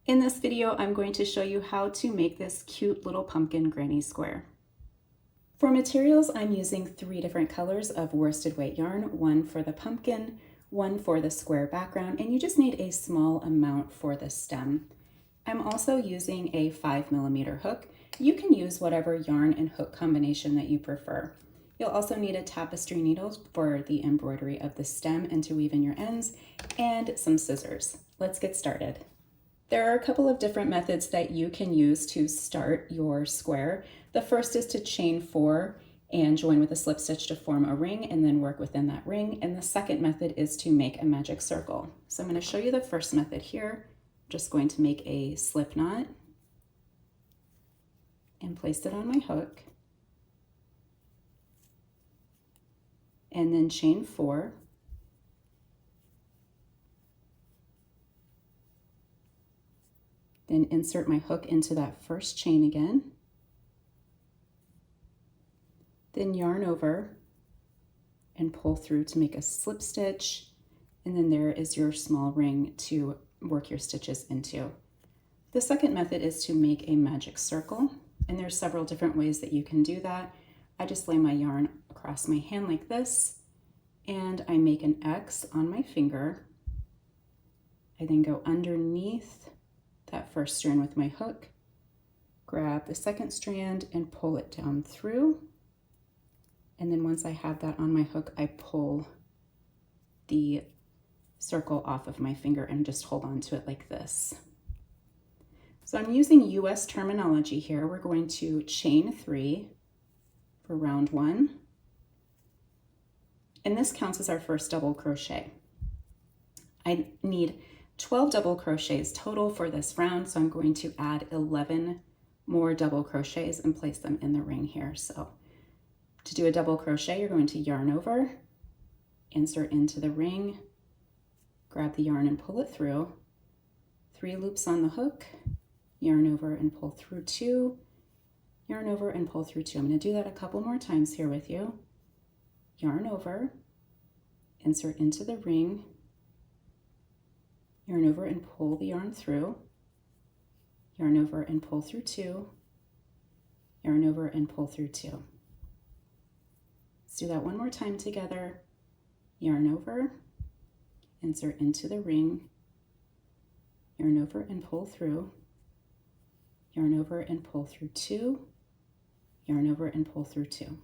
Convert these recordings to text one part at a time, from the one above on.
In this video, I'm going to show you how to make this cute little pumpkin granny square. For materials, I'm using 3 different colors of worsted weight yarn, one for the pumpkin, one for the square background, and you just need a small amount for the stem. I'm also using a 5mm hook. You can use whatever yarn and hook combination that you prefer. You'll also need a tapestry needle for the embroidery of the stem and to weave in your ends, and some scissors. Let's get started. There are a couple of different methods that you can use to start your square. The first is to chain 4 and join with a slip stitch to form a ring and then work within that ring. And the second method is to make a magic circle. So I'm going to show you the first method here. I'm just going to make a slip knot and place it on my hook. And then chain 4. Then insert my hook into that first chain again. Then yarn over and pull through to make a slip stitch. And then there is your small ring to work your stitches into. The second method is to make a magic circle. And there's several different ways that you can do that. I just lay my yarn across my hand like this, and I make an X on my finger. I then go underneath that first strand with my hook, grab the second strand and pull it down through. And then once I have that on my hook, I pull the circle off of my finger and just hold on to it like this. So I'm using US terminology here. We're going to chain 3 for round 1. And this counts as our first double crochet. I need 12 double crochets total for this round, so I'm going to add 11 more double crochets and place them in the ring here. So to do a double crochet, you're going to yarn over, insert into the ring, grab the yarn and pull it through, 3 loops on the hook, yarn over and pull through 2, yarn over and pull through 2. I'm going to do that a couple more times here with you. Yarn over, insert into the ring, yarn over and pull the yarn through, yarn over and pull through 2, yarn over and pull through 2. Let's do that one more time together. Yarn over, insert into the ring, yarn over and pull through, yarn over and pull through 2, yarn over and pull through 2.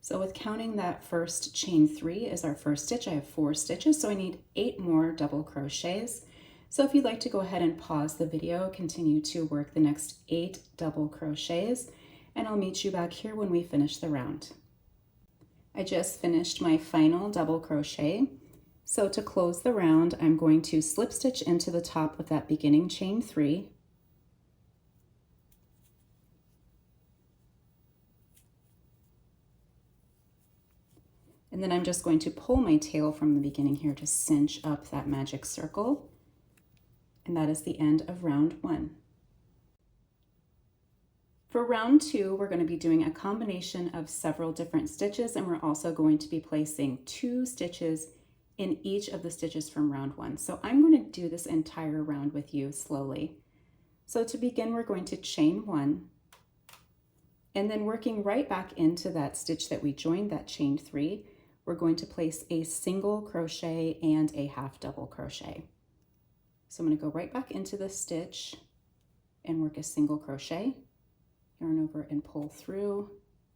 So with counting that first chain 3 as our first stitch, I have 4 stitches, so I need 8 more double crochets. So if you'd like to go ahead and pause the video, continue to work the next 8 double crochets, and I'll meet you back here when we finish the round. I just finished my final double crochet. So to close the round, I'm going to slip stitch into the top of that beginning chain 3. And then I'm just going to pull my tail from the beginning here to cinch up that magic circle. And that is the end of round 1. For round 2, we're going to be doing a combination of several different stitches, and we're also going to be placing 2 stitches in each of the stitches from round 1. So I'm going to do this entire round with you slowly. So to begin, we're going to chain 1, and then working right back into that stitch that we joined, that chain 3, we're going to place a single crochet and a half double crochet. So I'm going to go right back into the stitch and work a single crochet, yarn over and pull through,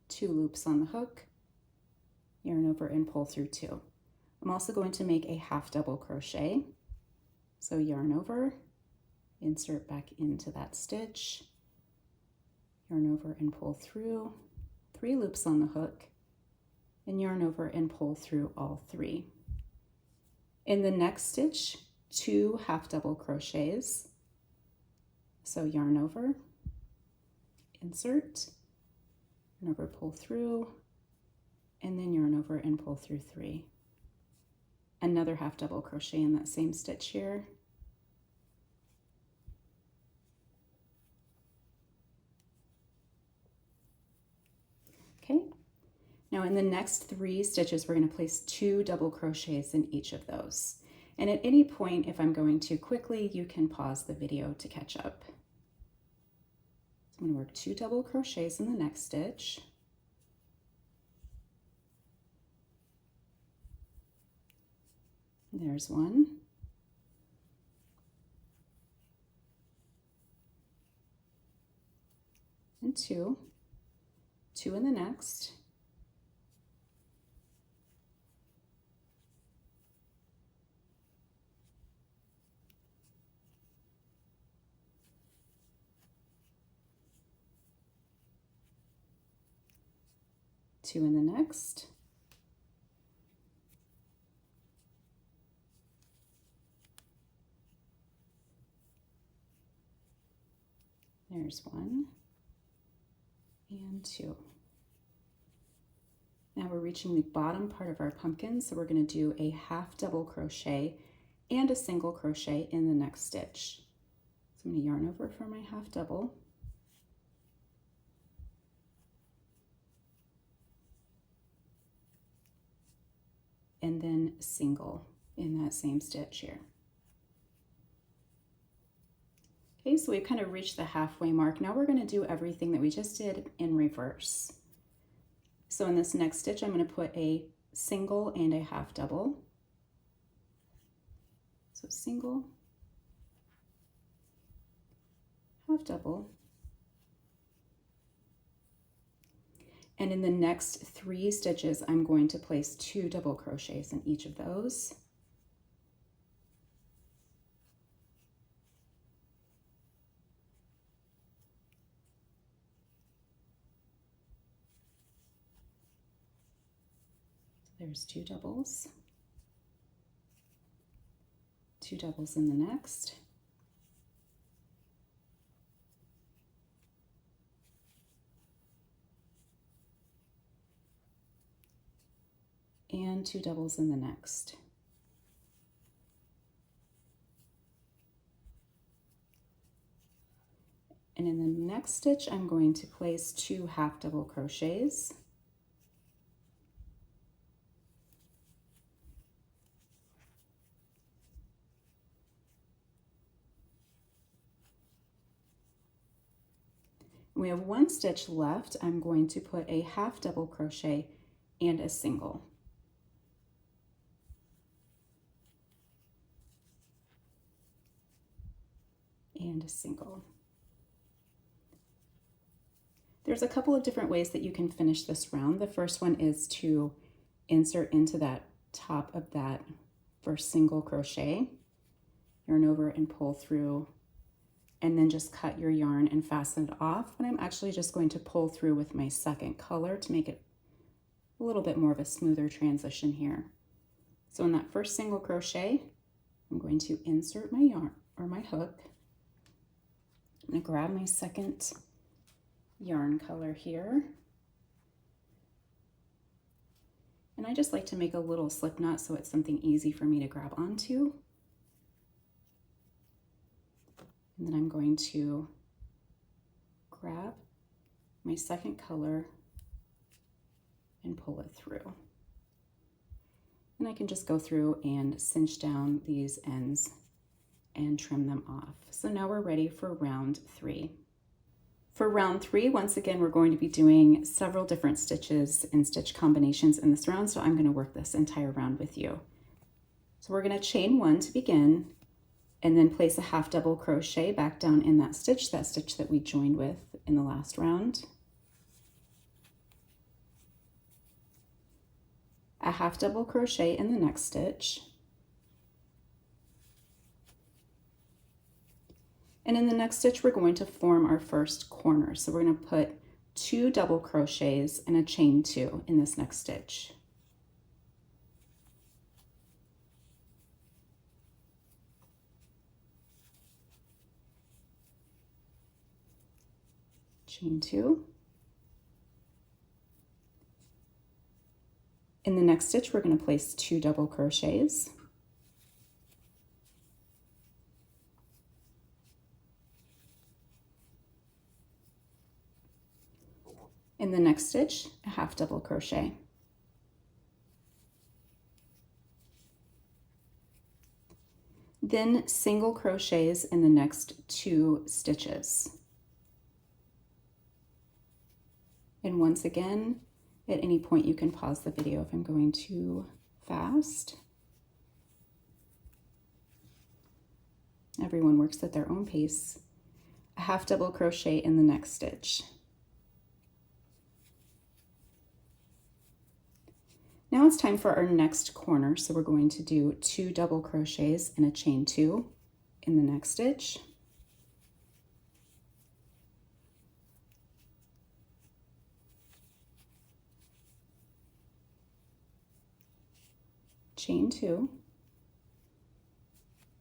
2 loops on the hook, yarn over and pull through 2. I'm also going to make a half double crochet. So yarn over, insert back into that stitch, yarn over and pull through, 3 loops on the hook, and yarn over and pull through all 3. In the next stitch, 2 half double crochets. So yarn over, insert, yarn over, pull through, and then yarn over and pull through 3. Another half double crochet in that same stitch here. Okay. Now in the next 3 stitches, we're going to place 2 double crochets in each of those. And at any point, if I'm going too quickly, you can pause the video to catch up. So I'm going to work 2 double crochets in the next stitch. There's one. And 2. 2 in the next. Two in the next. There's 1 and 2. Now we're reaching the bottom part of our pumpkin, so we're going to do a half double crochet and a single crochet in the next stitch. So I'm going to yarn over for my half double. And then single in that same stitch here. Okay, so we've kind of reached the halfway mark. Now we're going to do everything that we just did in reverse. So in this next stitch, I'm going to put a single and a half double. So single, half double. And in the next 3 stitches, I'm going to place 2 double crochets in each of those. There's 2 doubles. 2 doubles in the next. And 2 doubles in the next. And in the next stitch, I'm going to place 2 half double crochets. We have 1 stitch left. I'm going to put a half double crochet and a single. And a single. There's a couple of different ways that you can finish this round. The first one is to insert into that top of that first single crochet, yarn over and pull through, and then just cut your yarn and fasten it off. But I'm actually just going to pull through with my second color to make it a little bit more of a smoother transition here. So in that first single crochet, I'm going to insert my yarn or my hook. I'm going to grab my second yarn color here. And I just like to make a little slip knot so it's something easy for me to grab onto. And then I'm going to grab my second color and pull it through. And I can just go through and cinch down these ends and trim them off. So now we're ready for round 3. For round 3, once again, we're going to be doing several different stitches and stitch combinations in this round, so I'm going to work this entire round with you. So we're going to chain 1 to begin, and then place a half double crochet back down in that stitch that we joined with in the last round. A half double crochet in the next stitch. And in the next stitch, we're going to form our first corner. So we're going to put 2 double crochets and a chain 2 in this next stitch. Chain 2. In the next stitch, we're going to place 2 double crochets. In the next stitch, a half double crochet. Then single crochets in the next 2 stitches. And once again, at any point you can pause the video if I'm going too fast. Everyone works at their own pace. A half double crochet in the next stitch. Now it's time for our next corner, so we're going to do 2 double crochets and a chain 2 in the next stitch. Chain 2.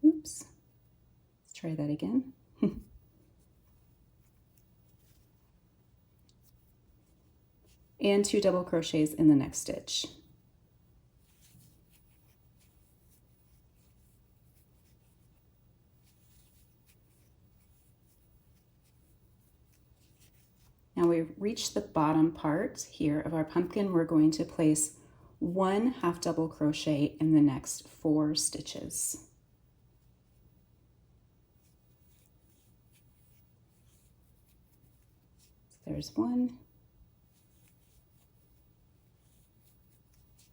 Oops. Let's try that again. And 2 double crochets in the next stitch. Now we've reached the bottom part here of our pumpkin. We're going to place 1 half double crochet in the next 4 stitches. So there's 1,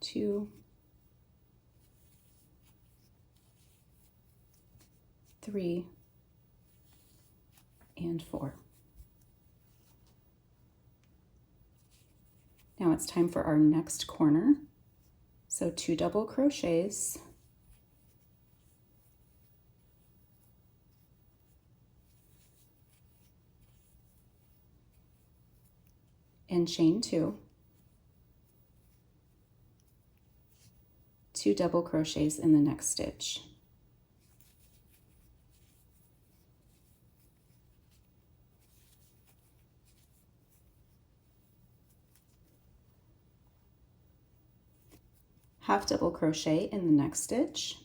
2, 3, and 4. Now it's time for our next corner. So 2 double crochets, and chain 2, 2 double crochets in the next stitch. Half double crochet in the next stitch.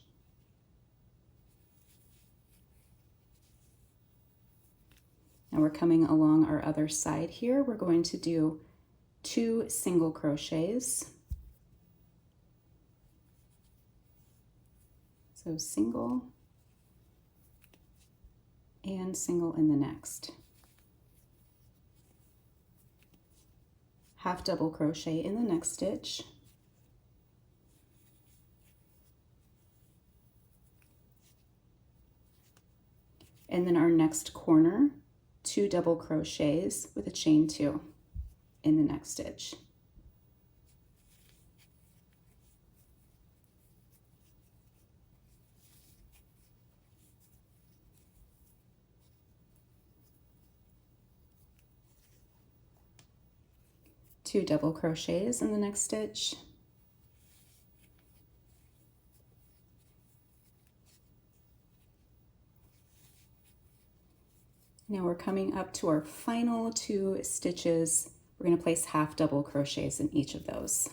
Now we're coming along our other side here. We're going to do 2 single crochets. So single and single in the next. Half double crochet in the next stitch. And then our next corner, 2 double crochets with a chain 2 in the next stitch. Two double crochets in the next stitch. Now we're coming up to our final 2 stitches. We're going to place half double crochets in each of those.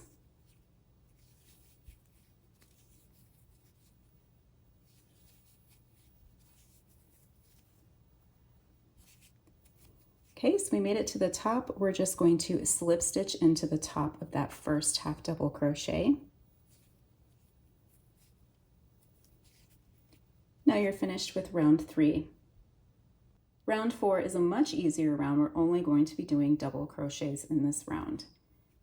Okay, so we made it to the top. We're just going to slip stitch into the top of that first half double crochet. Now you're finished with round 3. Round 4 is a much easier round. We're only going to be doing double crochets in this round.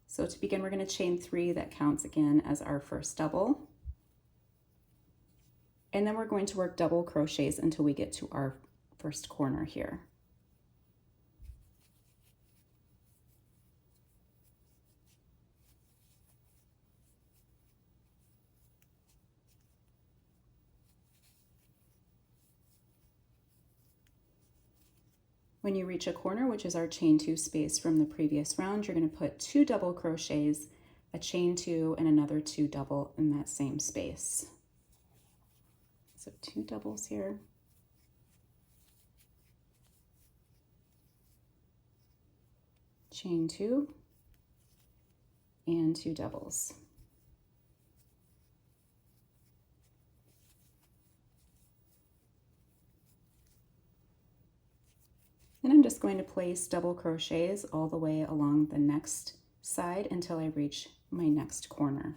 So to begin, we're going to chain 3. That counts again as our first double. And then we're going to work double crochets until we get to our first corner here. When you reach a corner, which is our chain 2 space from the previous round, you're going to put 2 double crochets, a chain 2, and another 2 double in that same space. So 2 doubles here. Chain 2, and 2 doubles. Then I'm just going to place double crochets all the way along the next side until I reach my next corner.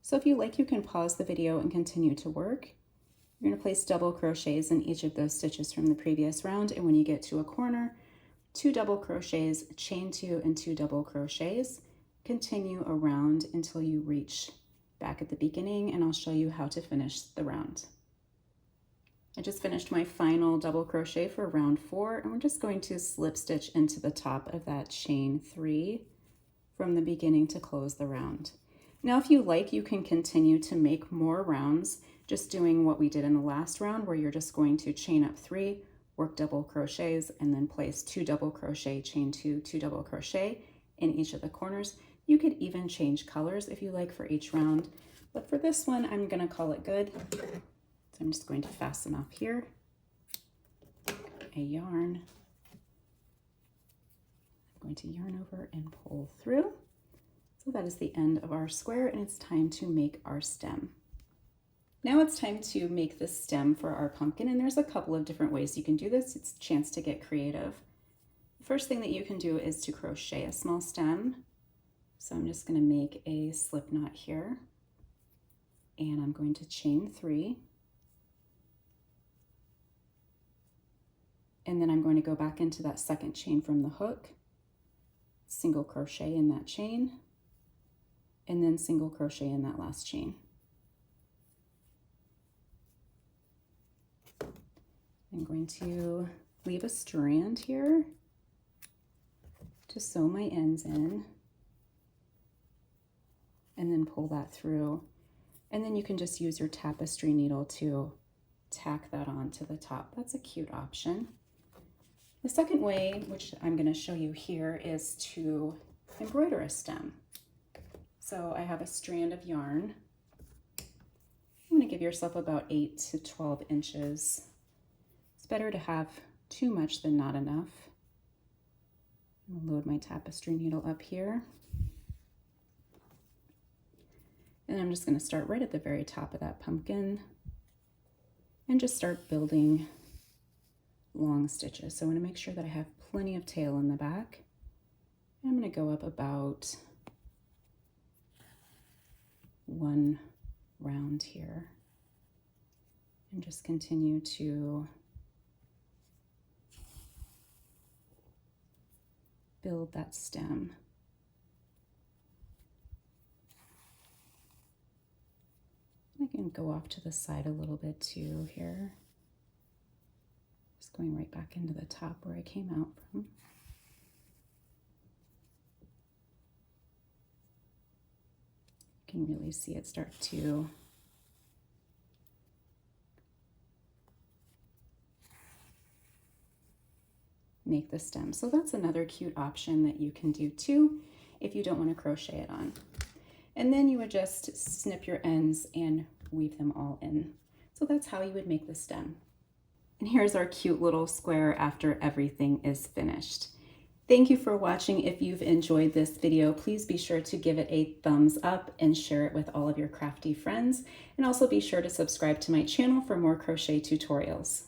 So if you like, you can pause the video and continue to work. You're going to place double crochets in each of those stitches from the previous round, and when you get to a corner, 2 double crochets, chain 2 and 2 double crochets. Continue around until you reach back at the beginning, and I'll show you how to finish the round. I just finished my final double crochet for round 4, and we're just going to slip stitch into the top of that chain 3 from the beginning to close the round. Now, if you like, you can continue to make more rounds, just doing what we did in the last round, where you're just going to chain up 3, work double crochets, and then place 2 double crochet, chain 2, 2 double crochet in each of the corners. You could even change colors if you like for each round, but for this one, I'm gonna call it good. So I'm just going to fasten off here a yarn. I'm going to yarn over and pull through. So that is the end of our square, and it's time to make our stem. Now it's time to make the stem for our pumpkin, and there's a couple of different ways you can do this. It's a chance to get creative. The first thing that you can do is to crochet a small stem. So I'm just going to make a slip knot here, and I'm going to chain 3. And then I'm going to go back into that second chain from the hook, single crochet in that chain, and then single crochet in that last chain. I'm going to leave a strand here to sew my ends in, and then pull that through. And then you can just use your tapestry needle to tack that onto the top. That's a cute option. The second way, which I'm going to show you here, is to embroider a stem. So I have a strand of yarn. I'm going to give yourself about 8 to 12 inches. It's better to have too much than not enough. I'll load my tapestry needle up here. And I'm just going to start right at the very top of that pumpkin and just start building long stitches. So I want to make sure that I have plenty of tail in the back. And I'm going to go up about 1 round here and just continue to build that stem. I can go off to the side a little bit too here. Just going right back into the top where I came out from. You can really see it start to make the stem. So that's another cute option that you can do too if you don't want to crochet it on. And then you would just snip your ends and weave them all in. So that's how you would make the stem. And here's our cute little square after everything is finished. Thank you for watching. If you've enjoyed this video, please be sure to give it a thumbs up and share it with all of your crafty friends. And also be sure to subscribe to my channel for more crochet tutorials.